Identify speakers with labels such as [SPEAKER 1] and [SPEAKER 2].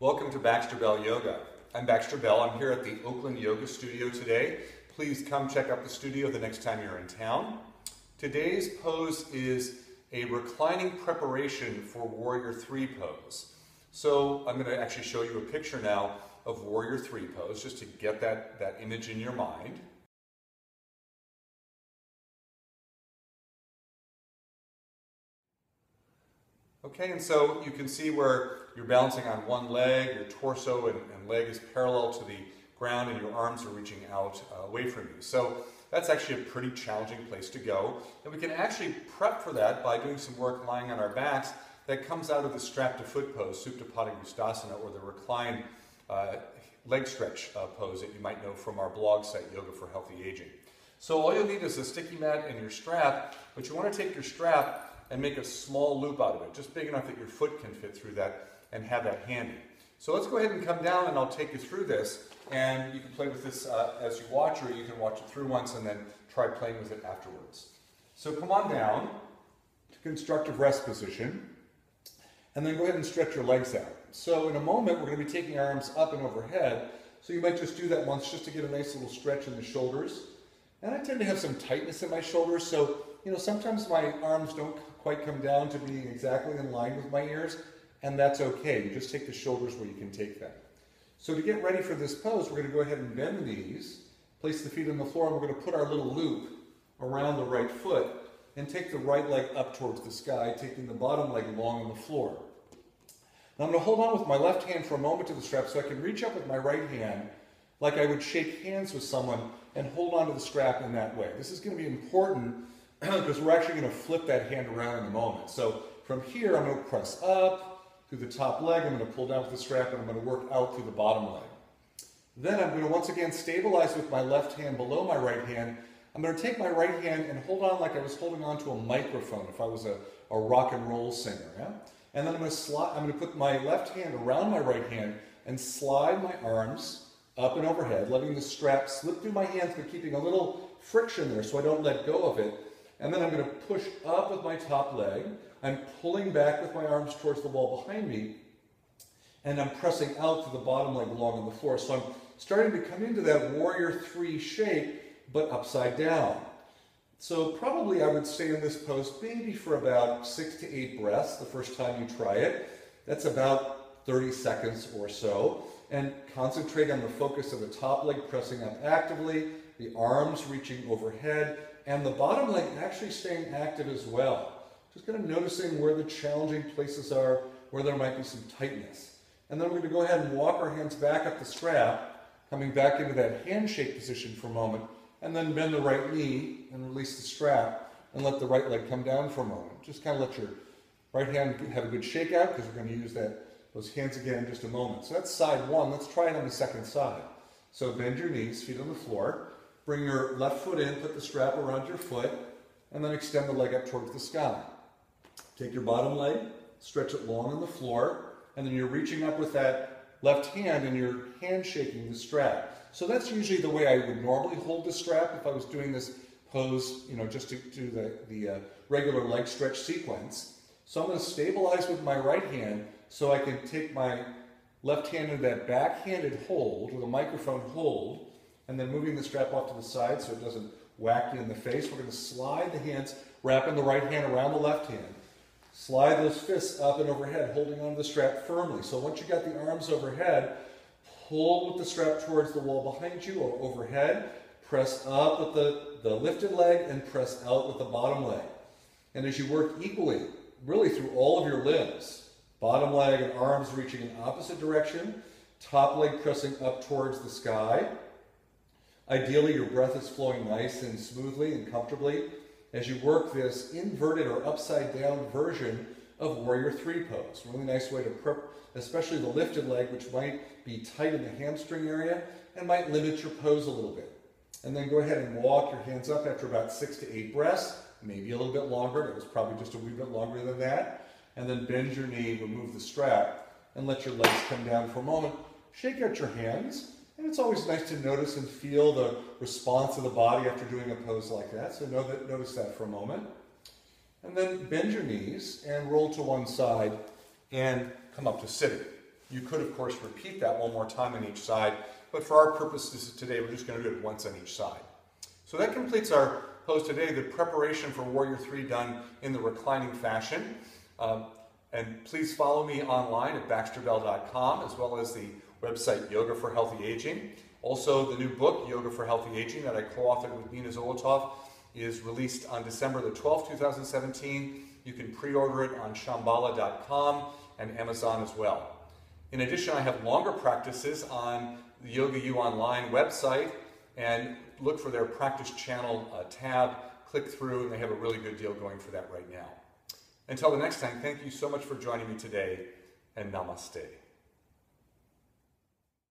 [SPEAKER 1] Welcome to Baxter Bell Yoga. I'm Baxter Bell. I'm here at the Oakland Yoga Studio today. Please come check out the studio the next time you're in town. Today's pose is a reclining preparation for Warrior 3 pose. So I'm going to actually show you a picture now of Warrior 3 pose just to get that image in your mind. Okay, and so you can see where you're balancing on one leg, your torso and leg is parallel to the ground and your arms are reaching out away from you. So that's actually a pretty challenging place to go. And we can actually prep for that by doing some work lying on our backs that comes out of the strap to foot pose, Supta Pada Gustasana, or the reclined leg stretch pose that you might know from our blog site, Yoga for Healthy Aging. So all you'll need is a sticky mat and your strap, but you want to take your strap and make a small loop out of it, just big enough that your foot can fit through that and have that handy. So let's go ahead and come down and I'll take you through this, and you can play with this as you watch, or you can watch it through once and then try playing with it afterwards. So come on down to constructive rest position, and then go ahead and stretch your legs out. So in a moment we're going to be taking our arms up and overhead, so you might just do that once just to get a nice little stretch in the shoulders. And I tend to have some tightness in my shoulders, so sometimes my arms don't quite come down to being exactly in line with my ears, and that's okay. You just take the shoulders where you can take them. So to get ready for this pose, we're going to go ahead and bend the knees, place the feet on the floor, and we're going to put our little loop around the right foot and take the right leg up towards the sky, taking the bottom leg long on the floor. Now I'm going to hold on with my left hand for a moment to the strap so I can reach up with my right hand like I would shake hands with someone and hold on to the strap in that way. This is going to be important because we're actually going to flip that hand around in a moment. So from here, I'm going to press up through the top leg, I'm going to pull down with the strap, and I'm going to work out through the bottom leg. Then I'm going to once again stabilize with my left hand below my right hand. I'm going to take my right hand and hold on like I was holding on to a microphone if I was a rock and roll singer. Yeah? And then I'm going to put my left hand around my right hand and slide my arms up and overhead, letting the strap slip through my hands but keeping a little friction there so I don't let go of it. And then I'm going to push up with my top leg. I'm pulling back with my arms towards the wall behind me, and I'm pressing out to the bottom leg along on the floor. So I'm starting to come into that Warrior 3 shape, but upside down. So probably I would stay in this pose maybe for about 6 to 8 breaths the first time you try it. That's about 30 seconds or so. And concentrate on the focus of the top leg pressing up actively, the arms reaching overhead, and the bottom leg actually staying active as well. Just kind of noticing where the challenging places are, where there might be some tightness. And then we're going to go ahead and walk our hands back up the strap, coming back into that handshake position for a moment, and then bend the right knee and release the strap and let the right leg come down for a moment. Just kind of let your right hand have a good shake out because we're going to use those hands again in just a moment. So that's side one. Let's try it on the second side. So bend your knees, feet on the floor. Bring your left foot in, put the strap around your foot, and then extend the leg up towards the sky. Take your bottom leg, stretch it long on the floor, and then you're reaching up with that left hand and you're hand shaking the strap. So that's usually the way I would normally hold the strap if I was doing this pose, just to do the regular leg stretch sequence. So I'm going to stabilize with my right hand so I can take my left hand into that backhanded hold, with a microphone hold, and then moving the strap off to the side so it doesn't whack you in the face. We're going to slide the hands, wrapping the right hand around the left hand. Slide those fists up and overhead, holding onto the strap firmly. So once you got the arms overhead, pull with the strap towards the wall behind you or overhead. Press up with the lifted leg and press out with the bottom leg. And as you work equally, really through all of your limbs, bottom leg and arms reaching in opposite direction, top leg pressing up towards the sky. Ideally, your breath is flowing nice and smoothly and comfortably as you work this inverted or upside down version of Warrior 3 pose. Really nice way to prep, especially the lifted leg, which might be tight in the hamstring area and might limit your pose a little bit. And then go ahead and walk your hands up after about 6 to 8 breaths, maybe a little bit longer. That was probably just a wee bit longer than that. And then bend your knee, remove the strap, and let your legs come down for a moment. Shake out your hands. And it's always nice to notice and feel the response of the body after doing a pose like that. So notice that for a moment. And then bend your knees and roll to one side and come up to sitting. You could, of course, repeat that one more time on each side, but for our purposes today, we're just going to do it once on each side. So that completes our pose today, the preparation for Warrior 3 done in the reclining fashion. And please follow me online at baxterbell.com, as well as the website Yoga for Healthy Aging. Also, the new book, Yoga for Healthy Aging, that I co-authored with Nina Zolotov, is released on December the 12th, 2017. You can pre-order it on shambhala.com and Amazon as well. In addition, I have longer practices on the Yoga U Online website, and look for their practice channel tab, click through, and they have a really good deal going for that right now. Until the next time, thank you so much for joining me today, and namaste.